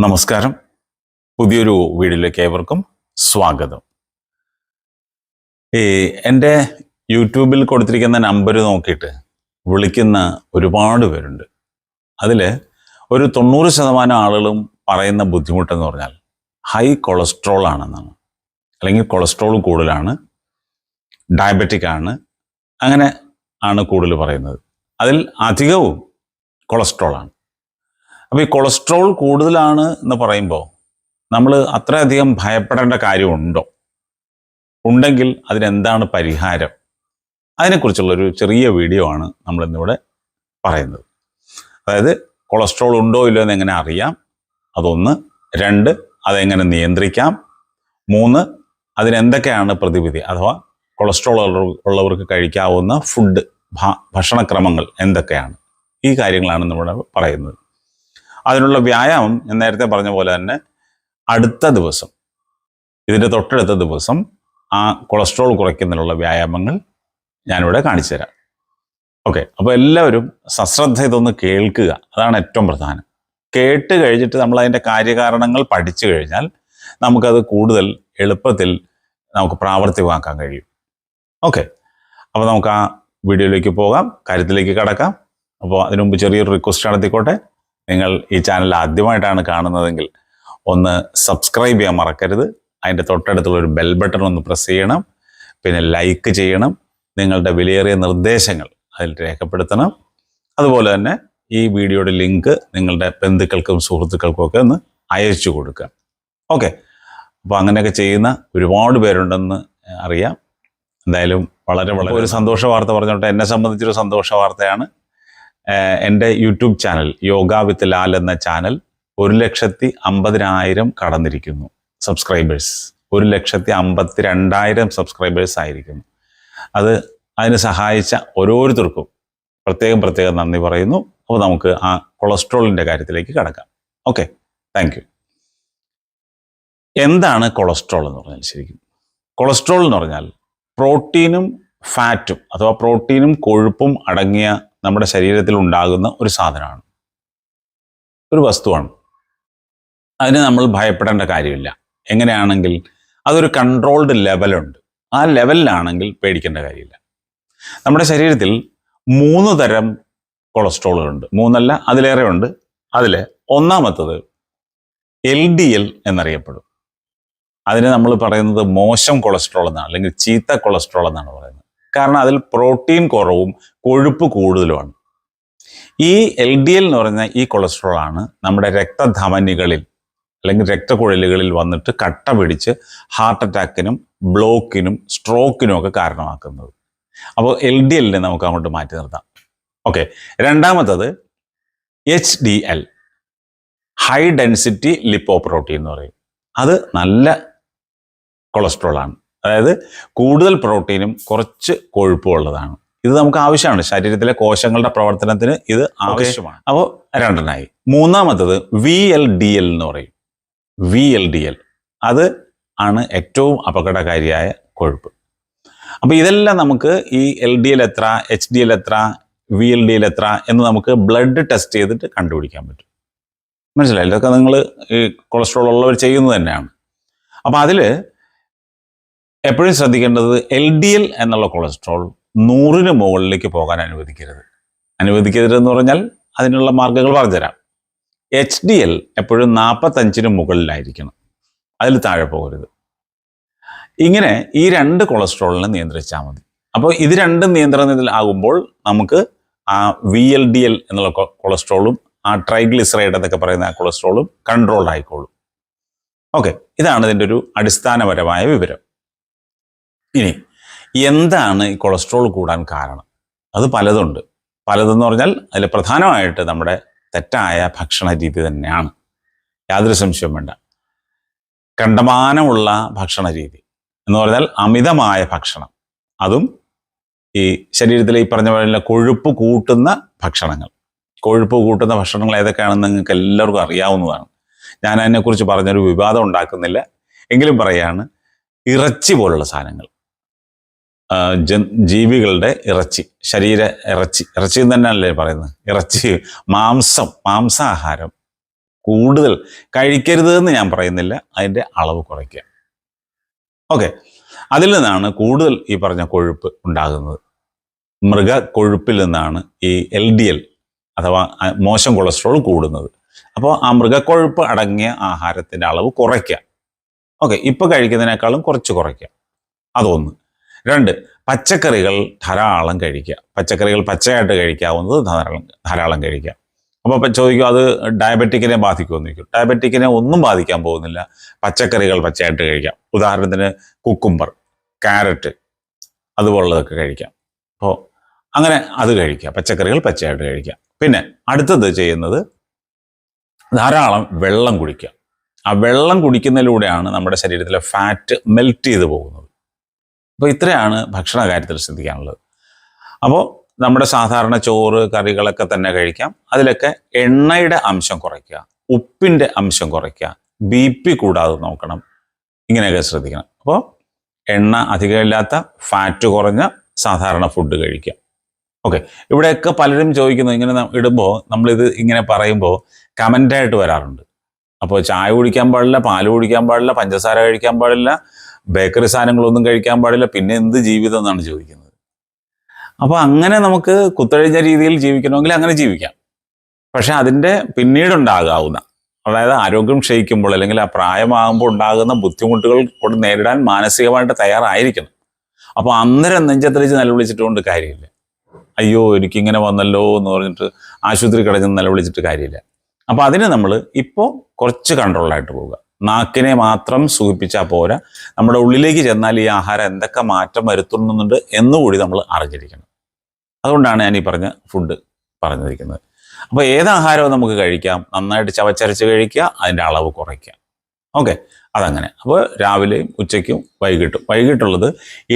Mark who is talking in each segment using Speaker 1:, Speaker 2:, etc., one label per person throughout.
Speaker 1: നമസ്കാരം. പുതിയൊരു വീഡിയോയിലേക്ക് ഏവർക്കും സ്വാഗതം. എൻ്റെ യൂട്യൂബിൽ കൊടുത്തിരിക്കുന്ന നമ്പർ നോക്കിയിട്ട് വിളിക്കുന്ന ഒരുപാട് പേരുണ്ട്. അതിൽ ഒരു 90% ആളുകളും പറയുന്ന ബുദ്ധിമുട്ടെന്ന് പറഞ്ഞാൽ ഹൈ കൊളസ്ട്രോൾ ആണെന്നാണ്, അല്ലെങ്കിൽ കൊളസ്ട്രോൾ കൂടുതലാണ്, ഡയബറ്റിക് ആണ്, അങ്ങനെ ആണ് കൂടുതൽ പറയുന്നത്. അതിൽ അധികവും കൊളസ്ട്രോളാണ്. അപ്പോൾ ഈ കൊളസ്ട്രോൾ കൂടുതലാണ് എന്ന് പറയുമ്പോൾ നമ്മൾ അത്രയധികം ഭയപ്പെടേണ്ട കാര്യമുണ്ടോ? ഉണ്ടെങ്കിൽ അതിനെന്താണ് പരിഹാരം? അതിനെക്കുറിച്ചുള്ളൊരു ചെറിയ വീഡിയോ ആണ് നമ്മളിന്നിവിടെ പറയുന്നത്. അതായത് കൊളസ്ട്രോൾ ഉണ്ടോ ഇല്ലയോ എന്ന് എങ്ങനെ അറിയാം, അതൊന്ന്. 2, അതെങ്ങനെ നിയന്ത്രിക്കാം. 3, അതിനെന്തൊക്കെയാണ് പ്രതിവിധി, അഥവാ കൊളസ്ട്രോൾ ഉള്ളവർക്ക് കഴിക്കാവുന്ന ഫുഡ്, ഭക്ഷണക്രമങ്ങൾ എന്തൊക്കെയാണ്, ഈ കാര്യങ്ങളാണ് നമ്മളിവിടെ പറയുന്നത്. അതിനുള്ള വ്യായാമം ഞാൻ നേരത്തെ പറഞ്ഞ പോലെ തന്നെ അടുത്ത ദിവസം, ഇതിൻ്റെ തൊട്ടടുത്ത ദിവസം ആ കൊളസ്ട്രോൾ കുറയ്ക്കുന്നതിനുള്ള വ്യായാമങ്ങൾ ഞാനിവിടെ കാണിച്ചു തരാം. ഓക്കെ, അപ്പോൾ എല്ലാവരും സശ്രദ്ധ ഇതൊന്ന് കേൾക്കുക, അതാണ് ഏറ്റവും പ്രധാനം. കേട്ട് കഴിഞ്ഞിട്ട് നമ്മൾ അതിൻ്റെ കാര്യകാരണങ്ങൾ പഠിച്ചു കഴിഞ്ഞാൽ നമുക്കത് കൂടുതൽ എളുപ്പത്തിൽ നമുക്ക് പ്രാവർത്തികമാക്കാൻ കഴിയും. ഓക്കെ, അപ്പോൾ നമുക്ക് ആ വീഡിയോയിലേക്ക് പോകാം, കാര്യത്തിലേക്ക് കടക്കാം. അപ്പോൾ അതിനു മുമ്പ് ചെറിയൊരു റിക്വസ്റ്റ് നടത്തിക്കോട്ടെ. നിങ്ങൾ ഈ ചാനൽ ആദ്യമായിട്ടാണ് കാണുന്നതെങ്കിൽ ഒന്ന് സബ്സ്ക്രൈബ് ചെയ്യാൻ മറക്കരുത്. അതിൻ്റെ തൊട്ടടുത്തുള്ളൊരു ബെൽ ബട്ടൺ ഒന്ന് പ്രസ് ചെയ്യണം. പിന്നെ ലൈക്ക് ചെയ്യണം. നിങ്ങളുടെ വിലയേറിയ നിർദ്ദേശങ്ങൾ അതിൽ രേഖപ്പെടുത്തണം. അതുപോലെ തന്നെ ഈ വീഡിയോയുടെ ലിങ്ക് നിങ്ങളുടെ ബന്ധുക്കൾക്കും സുഹൃത്തുക്കൾക്കും ഒക്കെ ഒന്ന് അയച്ചു കൊടുക്കുക. ഓക്കെ, അപ്പോൾ അങ്ങനെയൊക്കെ ചെയ്യുന്ന ഒരുപാട് പേരുണ്ടെന്ന് അറിയാം. എന്തായാലും വളരെ ഒരു സന്തോഷ വാർത്ത പറഞ്ഞോട്ടെ. എന്നെ സംബന്ധിച്ചൊരു സന്തോഷ വാർത്തയാണ്. എൻ്റെ യൂട്യൂബ് ചാനൽ യോഗ വിത്ത് ലാൽ എന്ന ചാനൽ 1,50,000 കടന്നിരിക്കുന്നു സബ്സ്ക്രൈബേഴ്സ്. 1,52,000 സബ്സ്ക്രൈബേഴ്സ് ആയിരിക്കുന്നു. അതിന് സഹായിച്ച ഓരോരുത്തർക്കും പ്രത്യേകം നന്ദി പറയുന്നു. അപ്പോൾ നമുക്ക് ആ കൊളസ്ട്രോളിൻ്റെ കാര്യത്തിലേക്ക് കടക്കാം. Okay, thank you. എന്താണ് കൊളസ്ട്രോൾ എന്ന് പറഞ്ഞാൽ? ശരിക്കും കൊളസ്ട്രോൾ എന്ന് പറഞ്ഞാൽ പ്രോട്ടീനും ഫാറ്റും, അഥവാ പ്രോട്ടീനും കൊഴുപ്പും അടങ്ങിയ നമ്മുടെ ശരീരത്തിൽ ഉണ്ടാകുന്ന ഒരു സാധനമാണ്, ഒരു വസ്തുവാണ്. അതിന് നമ്മൾ ഭയപ്പെടേണ്ട കാര്യമില്ല. എങ്ങനെയാണെങ്കിൽ അതൊരു കൺട്രോൾഡ് ലെവലുണ്ട്. ആ ലെവലിലാണെങ്കിൽ പേടിക്കേണ്ട കാര്യമില്ല. നമ്മുടെ ശരീരത്തിൽ 3 തരം കൊളസ്ട്രോളുകളുണ്ട്. 3 അല്ല, അതിലേറെ ഉണ്ട്. അതിൽ ഒന്നാമത്തത് LDL എന്നറിയപ്പെടും. അതിന് നമ്മൾ പറയുന്നത് മോശം കൊളസ്ട്രോൾ എന്നാണ്, അല്ലെങ്കിൽ ചീത്ത കൊളസ്ട്രോൾ എന്നാണ് പറയുന്നത്. കാരണം അതിൽ പ്രോട്ടീൻ കുറവും കൊഴുപ്പ് കൂടുതലുമാണ്. ഈ LDL എന്ന് പറഞ്ഞ ഈ കൊളസ്ട്രോൾ ആണ് നമ്മുടെ രക്തധമനികളിൽ അല്ലെങ്കിൽ രക്തക്കുഴലുകളിൽ വന്നിട്ട് കട്ട പിടിച്ച് ഹാർട്ട് അറ്റാക്കിനും ബ്ലോക്കിനും സ്ട്രോക്കിനും ഒക്കെ കാരണമാക്കുന്നത്. അപ്പോൾ LDLനെ നമുക്ക് അങ്ങോട്ട് മാറ്റി നിർത്താം. ഓക്കെ, രണ്ടാമത്തത് HDL, ഹൈ ഡെൻസിറ്റി ലിപ്പോപ്രോട്ടീൻ എന്ന് പറയും. അത് നല്ല കൊളസ്ട്രോളാണ്. അതായത് കൂടുതൽ പ്രോട്ടീനും കുറച്ച് കൊഴുപ്പും ഉള്ളതാണ്. ഇത് നമുക്ക് ആവശ്യമാണ്, ശരീരത്തിലെ കോശങ്ങളുടെ പ്രവർത്തനത്തിന് ഇത് ആവശ്യമാണ്. അപ്പോൾ 2 മൂന്നാമത്തത് VLDL എന്ന് പറയും. VLDL അത് ആണ് ഏറ്റവും അപകടകാരിയായ കൊഴുപ്പ്. അപ്പോൾ ഇതെല്ലാം നമുക്ക് ഈ LDL എത്ര, HDL എത്ര, VLDL എത്ര എന്ന് നമുക്ക് ബ്ലഡ് ടെസ്റ്റ് ചെയ്തിട്ട് കണ്ടുപിടിക്കാൻ പറ്റും. മനസ്സിലായി? ഇതൊക്കെ നിങ്ങൾ ഈ കൊളസ്ട്രോൾ ഉള്ളവർ ചെയ്യുന്നത് തന്നെയാണ്. അപ്പോൾ അതിൽ എപ്പോഴും ശ്രദ്ധിക്കേണ്ടത് LDL എന്നുള്ള കൊളസ്ട്രോൾ 100-ന് മുകളിലേക്ക് പോകാൻ അനുവദിക്കരുതെന്ന് പറഞ്ഞാൽ അതിനുള്ള മാർഗ്ഗങ്ങൾ പറഞ്ഞുതരാം. HDL എപ്പോഴും 45-ന് മുകളിലായിരിക്കണം, അതിൽ താഴെ പോകരുത്. ഇങ്ങനെ ഈ 2 കൊളസ്ട്രോളിനെ നിയന്ത്രിച്ചാൽ മതി. അപ്പോൾ ഇത് 2 നിയന്ത്രണത്തിലാകുമ്പോൾ നമുക്ക് ആ VLDL എന്നുള്ള കൊളസ്ട്രോളും ആ ട്രൈഗ്ലിസറൈഡ് എന്നൊക്കെ പറയുന്ന ആ കൊളസ്ട്രോളും കൺട്രോൾഡ് ആയിക്കോളും. ഓക്കെ, ഇതാണ് ഇതിൻ്റെ ഒരു അടിസ്ഥാനപരമായ വിവരം. ഇനി എന്താണ് ഈ കൊളസ്ട്രോൾ കൂടാൻ കാരണം? അത് പലതുണ്ട്. പലതെന്ന് പറഞ്ഞാൽ അതിൽ പ്രധാനമായിട്ട് നമ്മുടെ തെറ്റായ ഭക്ഷണ രീതി തന്നെയാണ്, യാതൊരു സംശയവും വേണ്ട. കണ്ടമാനമുള്ള ഭക്ഷണ രീതി എന്ന് പറഞ്ഞാൽ അമിതമായ ഭക്ഷണം, അതും ഈ ശരീരത്തിലെ ഈ പറഞ്ഞ പോലെ കൊഴുപ്പ് കൂട്ടുന്ന ഭക്ഷണങ്ങൾ. കൊഴുപ്പ് കൂട്ടുന്ന ഭക്ഷണങ്ങൾ ഏതൊക്കെയാണെന്ന് നിങ്ങൾക്ക് എല്ലാവർക്കും അറിയാവുന്നതാണ്. ഞാൻ അതിനെക്കുറിച്ച് പറഞ്ഞൊരു വിവാദം ഉണ്ടാക്കുന്നില്ല, എങ്കിലും പറയാണ്. ഇറച്ചി പോലുള്ള സാധനങ്ങൾ, ജീവികളുടെ ഇറച്ചി, ഇറച്ചി എന്ന് തന്നെയല്ലേ പറയുന്നത്, ഇറച്ചി, മാംസാഹാരം കൂടുതൽ കഴിക്കരുത് എന്ന് ഞാൻ പറയുന്നില്ല, അതിൻ്റെ അളവ് കുറയ്ക്കുക. ഓക്കെ, അതിൽ നിന്നാണ് കൂടുതൽ ഈ പറഞ്ഞ കൊഴുപ്പ് ഉണ്ടാകുന്നത്. മൃഗ കൊഴുപ്പിൽ നിന്നാണ് ഈ LDL അഥവാ മോശം കൊളസ്ട്രോൾ കൂടുന്നത്. അപ്പോൾ ആ മൃഗക്കൊഴുപ്പ് അടങ്ങിയ ആഹാരത്തിൻ്റെ അളവ് കുറയ്ക്കുക. ഓക്കെ, ഇപ്പോൾ കഴിക്കുന്നതിനേക്കാളും കുറച്ച് കുറയ്ക്കുക. അതൊന്ന്. 2, പച്ചക്കറികൾ ധാരാളം കഴിക്കുക. പച്ചക്കറികൾ പച്ചയായിട്ട് കഴിക്കാവുന്നത് ധാരാളം കഴിക്കുക. അപ്പോൾ ചോദിക്കും അത് ഡയബറ്റിക്കിനെ ബാധിക്കുമെന്ന് ചോദിക്കും. ഡയബറ്റിക്കിനെ ഒന്നും ബാധിക്കാൻ പോകുന്നില്ല. പച്ചക്കറികൾ പച്ചയായിട്ട് കഴിക്കാം. ഉദാഹരണത്തിന് കുക്കുംബർ, ക്യാരറ്റ് അതുപോലുള്ളതൊക്കെ കഴിക്കാം. അപ്പോൾ അങ്ങനെ അത് കഴിക്കുക, പച്ചക്കറികൾ പച്ചയായിട്ട് കഴിക്കുക. പിന്നെ അടുത്തത് ചെയ്യുന്നത് ധാരാളം വെള്ളം കുടിക്കുക. ആ വെള്ളം കുടിക്കുന്നതിലൂടെയാണ് നമ്മുടെ ശരീരത്തിലെ ഫാറ്റ് മെൽറ്റ് ചെയ്ത് പോകുന്നത്. അപ്പോൾ ഇത്രയാണ് ഭക്ഷണ കാര്യത്തിൽ ശ്രദ്ധിക്കാനുള്ളത്. അപ്പോൾ നമ്മുടെ സാധാരണ ചോറ് കറികളൊക്കെ തന്നെ കഴിക്കാം. അതിലൊക്കെ എണ്ണയുടെ അംശം കുറയ്ക്കുക, ഉപ്പിൻ്റെ അംശം കുറയ്ക്കുക, BP കൂടാതെ നോക്കണം, ഇങ്ങനെയൊക്കെ ശ്രദ്ധിക്കണം. അപ്പോൾ എണ്ണ അധികമില്ലാത്ത ഫാറ്റ് കുറഞ്ഞ സാധാരണ ഫുഡ് കഴിക്കുക. ഓക്കെ, ഇവിടെയൊക്കെ പലരും ചോദിക്കുന്നു, ഇങ്ങനെ ഇടുമ്പോൾ നമ്മളിത് ഇങ്ങനെ പറയുമ്പോൾ കമൻ്റായിട്ട് വരാറുണ്ട്. അപ്പോൾ ചായ കുടിക്കാൻ പാടില്ല, പാല് കുടിക്കാൻ പാടില്ല, പഞ്ചസാര കഴിക്കാൻ പാടില്ല, ബേക്കറി സാധനങ്ങളൊന്നും കഴിക്കാൻ പാടില്ല, പിന്നെ എന്ത് ജീവിതം എന്നാണ് ചോദിക്കുന്നത്. അപ്പോൾ അങ്ങനെ നമുക്ക് കുത്തഴിഞ്ഞ രീതിയിൽ ജീവിക്കണമെങ്കിൽ അങ്ങനെ ജീവിക്കാം. പക്ഷെ അതിൻ്റെ പിന്നീടുണ്ടാകാവുന്ന, അതായത് ആരോഗ്യം ക്ഷയിക്കുമ്പോൾ അല്ലെങ്കിൽ ആ പ്രായമാകുമ്പോൾ ഉണ്ടാകുന്ന ബുദ്ധിമുട്ടുകൾ കൊണ്ട് നേരിടാൻ മാനസികമായിട്ട് തയ്യാറായിരിക്കണം. അപ്പോൾ അന്നേരം നെഞ്ചത്തടിച്ച് നിലവിളിച്ചിട്ടുകൊണ്ട് കാര്യമില്ല. അയ്യോ എനിക്കിങ്ങനെ വന്നല്ലോ എന്ന് പറഞ്ഞിട്ട് ആശുപത്രി കിടന്ന് നിലവിളിച്ചിട്ട് കാര്യമില്ല. അപ്പോൾ അതിന് നമ്മൾ ഇപ്പോൾ കുറച്ച് കൺട്രോളായിട്ട് പോവുക. നാക്കിനെ മാത്രം സൂചിപ്പിച്ചാൽ പോരാ, നമ്മുടെ ഉള്ളിലേക്ക് ചെന്നാൽ ഈ ആഹാരം എന്തൊക്കെ മാറ്റം വരുത്തുന്നുണ്ട് എന്നുകൂടി നമ്മൾ അറിഞ്ഞിരിക്കണം. അതുകൊണ്ടാണ് ഞാൻ ഈ പറഞ്ഞ ഫുഡ് പറഞ്ഞിരിക്കുന്നത്. അപ്പോൾ ഏത് ആഹാരവും നമുക്ക് കഴിക്കാം, നന്നായിട്ട് ചവച്ചരച്ച് കഴിക്കുക, അതിൻ്റെ അളവ് കുറയ്ക്കുക. ഓക്കെ, അതങ്ങനെ. അപ്പോൾ രാവിലെയും ഉച്ചയ്ക്കും വൈകിട്ടുള്ളത്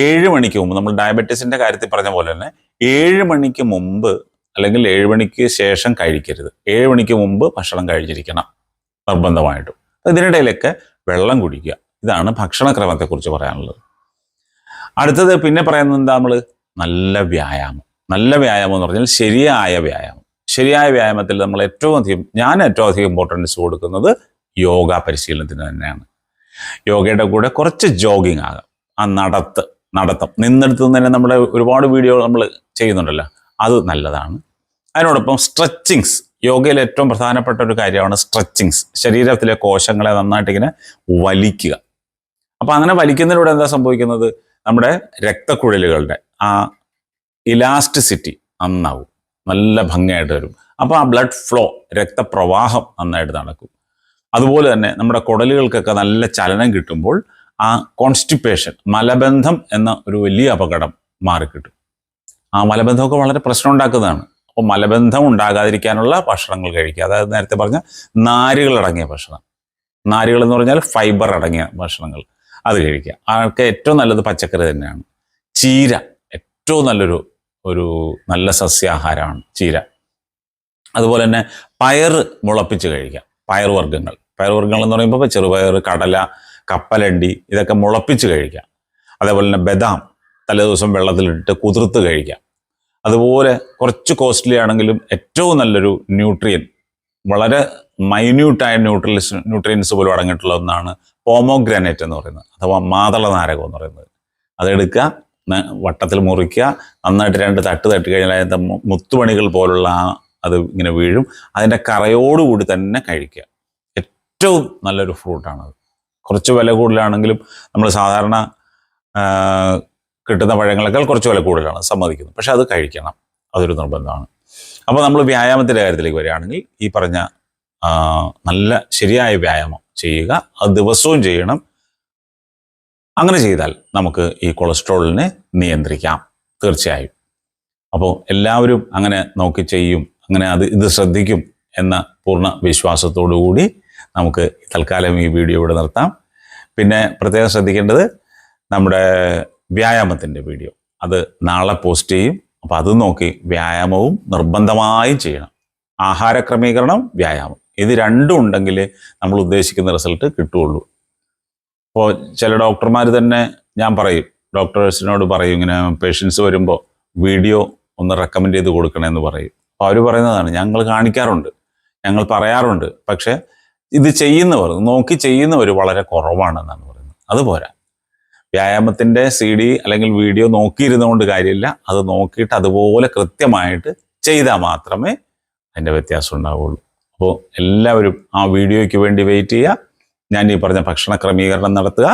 Speaker 1: 7 മണിക്ക് മുമ്പ്, നമ്മൾ ഡയബറ്റീസിൻ്റെ കാര്യത്തിൽ പറഞ്ഞ പോലെ തന്നെ 7 മണിക്ക് മുമ്പ് അല്ലെങ്കിൽ 7 മണിക്ക് ശേഷം കഴിക്കരുത്. 7 മണിക്ക് മുമ്പ് ഭക്ഷണം കഴിച്ചിരിക്കണം നിർബന്ധമായിട്ടും. ഇതിനിടയിലൊക്കെ വെള്ളം കുടിക്കുക. ഇതാണ് ഭക്ഷണക്രമത്തെക്കുറിച്ച് പറയാനുള്ളത്. അടുത്തത് പിന്നെ പറയുന്നത് എന്താ, നമ്മൾ നല്ല വ്യായാമം. നല്ല വ്യായാമം എന്ന് പറഞ്ഞാൽ ശരിയായ വ്യായാമം. ശരിയായ വ്യായാമത്തിൽ നമ്മൾ ഞാൻ ഏറ്റവും അധികം ഇമ്പോർട്ടൻസ് കൊടുക്കുന്നത് യോഗ പരിശീലനത്തിന് തന്നെയാണ്. യോഗയുടെ കൂടെ കുറച്ച് ജോഗിങ് ആകാം, ആ നടത്തം നിന്നെടുത്ത് തന്നെ നമ്മുടെ ഒരുപാട് വീഡിയോ നമ്മൾ ചെയ്യുന്നുണ്ടല്ലോ, അത് നല്ലതാണ്. അതിനോടൊപ്പം സ്ട്രെച്ചിങ്സ്, യോഗയിൽ ഏറ്റവും പ്രധാനപ്പെട്ട ഒരു കാര്യമാണ് സ്ട്രെച്ചിങ്സ്. ശരീരത്തിലെ കോശങ്ങളെ നന്നായിട്ട് ഇങ്ങനെ വലിക്കുക. അപ്പോൾ അങ്ങനെ വലിക്കുന്നതിലൂടെ എന്താ സംഭവിക്കുന്നത്, നമ്മുടെ രക്തക്കുഴലുകളുടെ ആ ഇലാസ്റ്റിസിറ്റി നന്നാവും, നല്ല ഭംഗിയായിട്ട് വരും. അപ്പോൾ ആ ബ്ലഡ് ഫ്ലോ, രക്തപ്രവാഹം നന്നായിട്ട് നടക്കും. അതുപോലെ തന്നെ നമ്മുടെ കുടലുകൾക്കൊക്കെ നല്ല ചലനം കിട്ടുമ്പോൾ ആ കോൺസ്റ്റിപ്പേഷൻ, മലബന്ധം എന്ന ഒരു വലിയ അപകടം മാറിക്കിട്ടും. ആ മലബന്ധമൊക്കെ വളരെ പ്രശ്നം ഉണ്ടാക്കുന്നതാണ്. അപ്പോൾ മലബന്ധം ഉണ്ടാകാതിരിക്കാനുള്ള ഭക്ഷണങ്ങൾ കഴിക്കുക. അതായത് നേരത്തെ പറഞ്ഞ നാരുകളടങ്ങിയ ഭക്ഷണം, നാരുകൾ എന്ന് പറഞ്ഞാൽ ഫൈബർ അടങ്ങിയ ഭക്ഷണങ്ങൾ, അത് കഴിക്കുക. ആൾക്ക് ഏറ്റവും നല്ലത് പച്ചക്കറി തന്നെയാണ്. ചീര ഏറ്റവും നല്ല സസ്യാഹാരമാണ് ചീര. അതുപോലെ തന്നെ പയറ് മുളപ്പിച്ച് കഴിക്കുക. പയറുവർഗ്ഗങ്ങൾ എന്ന് പറയുമ്പോൾ ചെറുപയർ, കടല, കപ്പലണ്ടി ഇതൊക്കെ മുളപ്പിച്ച് കഴിക്കുക. അതേപോലെ തന്നെ ബദാം തലേദിവസം വെള്ളത്തിലിട്ട് കുതിർത്ത് കഴിക്കാം. അതുപോലെ കുറച്ച് കോസ്റ്റ്ലി ആണെങ്കിലും ഏറ്റവും നല്ലൊരു ന്യൂട്രിയൻ, വളരെ മൈന്യൂട്ടായ ന്യൂട്രിയൻസ് പോലും അടങ്ങിയിട്ടുള്ള ഒന്നാണ് പോമോഗ്രാനൈറ്റ് എന്ന് പറയുന്നത്, അഥവാ മാതള നാരകം എന്ന് പറയുന്നത്. അതെടുക്കുക, വട്ടത്തിൽ മുറിക്കുക, നന്നായിട്ട് 2 തട്ട് തട്ടി കഴിഞ്ഞാൽ അതിൻ്റെ മുത്തുമണികൾ പോലുള്ള അത് ഇങ്ങനെ വീഴും. അതിൻ്റെ കറയോടുകൂടി തന്നെ കഴിക്കുക. ഏറ്റവും നല്ലൊരു ഫ്രൂട്ടാണത്. കുറച്ച് വില കൂടുതലാണെങ്കിലും നമ്മൾ സാധാരണ കിട്ടുന്ന പഴങ്ങളെക്കാൾ കുറച്ച് വില കൂടുതലാണ്, സമ്മതിക്കുന്നു. പക്ഷെ അത് കഴിക്കണം, അതൊരു നിർബന്ധമാണ്. അപ്പോൾ നമ്മൾ വ്യായാമത്തിൻ്റെ കാര്യത്തിലേക്ക് വരികയാണെങ്കിൽ ഈ പറഞ്ഞ നല്ല ശരിയായ വ്യായാമം ചെയ്യുക, അത് ദിവസവും ചെയ്യണം. അങ്ങനെ ചെയ്താൽ നമുക്ക് ഈ കൊളസ്ട്രോളിനെ നിയന്ത്രിക്കാം തീർച്ചയായും. അപ്പോൾ എല്ലാവരും അങ്ങനെ നോക്കി ചെയ്യും, അങ്ങനെ ഇത് ശ്രദ്ധിക്കും എന്ന പൂർണ്ണ വിശ്വാസത്തോടു കൂടി നമുക്ക് തൽക്കാലം ഈ വീഡിയോ ഇവിടെ നിർത്താം. പിന്നെ പ്രത്യേകം ശ്രദ്ധിക്കേണ്ടത് നമ്മുടെ വ്യായാമത്തിൻ്റെ വീഡിയോ അത് നാളെ പോസ്റ്റ് ചെയ്യും. അപ്പോൾ അത് നോക്കി വ്യായാമവും നിർബന്ധമായും ചെയ്യണം. ആഹാര ക്രമീകരണം, വ്യായാമം, ഇത് രണ്ടും ഉണ്ടെങ്കിൽ നമ്മൾ ഉദ്ദേശിക്കുന്ന റിസൾട്ട് കിട്ടുകയുള്ളൂ. അപ്പോൾ ചില ഡോക്ടർമാർ തന്നെ ഡോക്ടേഴ്സിനോട് പറയും, ഇങ്ങനെ പേഷ്യൻസ് വരുമ്പോൾ വീഡിയോ ഒന്ന് റെക്കമെൻഡ് ചെയ്ത് കൊടുക്കണമെന്ന് പറയും. അപ്പോൾ അവർ പറയുന്നതാണ്, ഞങ്ങൾ കാണിക്കാറുണ്ട്, ഞങ്ങൾ പറയാറുണ്ട്, പക്ഷേ ഇത് ചെയ്യുന്നവർ, നോക്കി ചെയ്യുന്നവർ വളരെ കുറവാണെന്നാണ് പറയുന്നത്. അതുപോരാ, വ്യായാമത്തിൻ്റെ CD അല്ലെങ്കിൽ വീഡിയോ നോക്കിയിരുന്നുകൊണ്ട് കാര്യമില്ല, അത് നോക്കിയിട്ട് അതുപോലെ കൃത്യമായിട്ട് ചെയ്താൽ മാത്രമേ അതിൻ്റെ വ്യത്യാസം ഉണ്ടാവുള്ളൂ. അപ്പോൾ എല്ലാവരും ആ വീഡിയോയ്ക്ക് വേണ്ടി വെയിറ്റ് ചെയ്യുക. ഞാൻ ഈ പറഞ്ഞ ഭക്ഷണ ക്രമീകരണം നടത്തുക,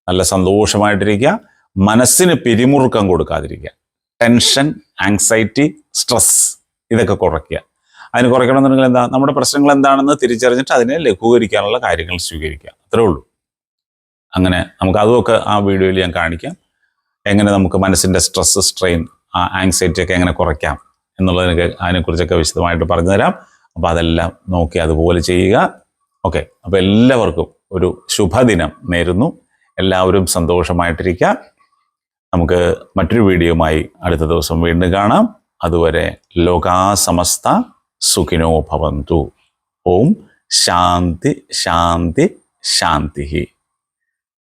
Speaker 1: നല്ല സന്തോഷമായിട്ടിരിക്കുക, മനസ്സിന് പിരിമുറുക്കം കൊടുക്കാതിരിക്കുക, ടെൻഷൻ, ആങ്സൈറ്റി, സ്ട്രെസ് ഇതൊക്കെ കുറയ്ക്കുക. അതിന് കുറയ്ക്കണമെന്നുണ്ടെങ്കിൽ എന്താ, നമ്മുടെ പ്രശ്നങ്ങൾ എന്താണെന്ന് തിരിച്ചറിഞ്ഞിട്ട് അതിനെ ലഘൂകരിക്കാനുള്ള കാര്യങ്ങൾ സ്വീകരിക്കുക, അത്രേ ഉള്ളൂ. അങ്ങനെ നമുക്ക് അതുമൊക്കെ ആ വീഡിയോയിൽ ഞാൻ കാണിക്കാം. എങ്ങനെ നമുക്ക് മനസ്സിൻ്റെ സ്ട്രെസ്, സ്ട്രെയിൻ, ആങ്സൈറ്റി ഒക്കെ എങ്ങനെ കുറയ്ക്കാം എന്നുള്ളതിനൊക്കെ അതിനെക്കുറിച്ചൊക്കെ വിശദമായിട്ട് പറഞ്ഞു തരാം. അപ്പോൾ അതെല്ലാം നോക്കി അതുപോലെ ചെയ്യുക. ഓക്കെ, അപ്പോൾ എല്ലാവർക്കും ഒരു ശുഭദിനം നേരുന്നു. എല്ലാവരും സന്തോഷമായിട്ടിരിക്കുക. നമുക്ക് മറ്റൊരു വീഡിയോയുമായി അടുത്ത ദിവസം വീണ്ടും കാണാം. അതുവരെ ലോകാ സമസ്ത സുഖിനോ ഭവന്തു. ഓം ശാന്തി ശാന്തി ശാന്തി.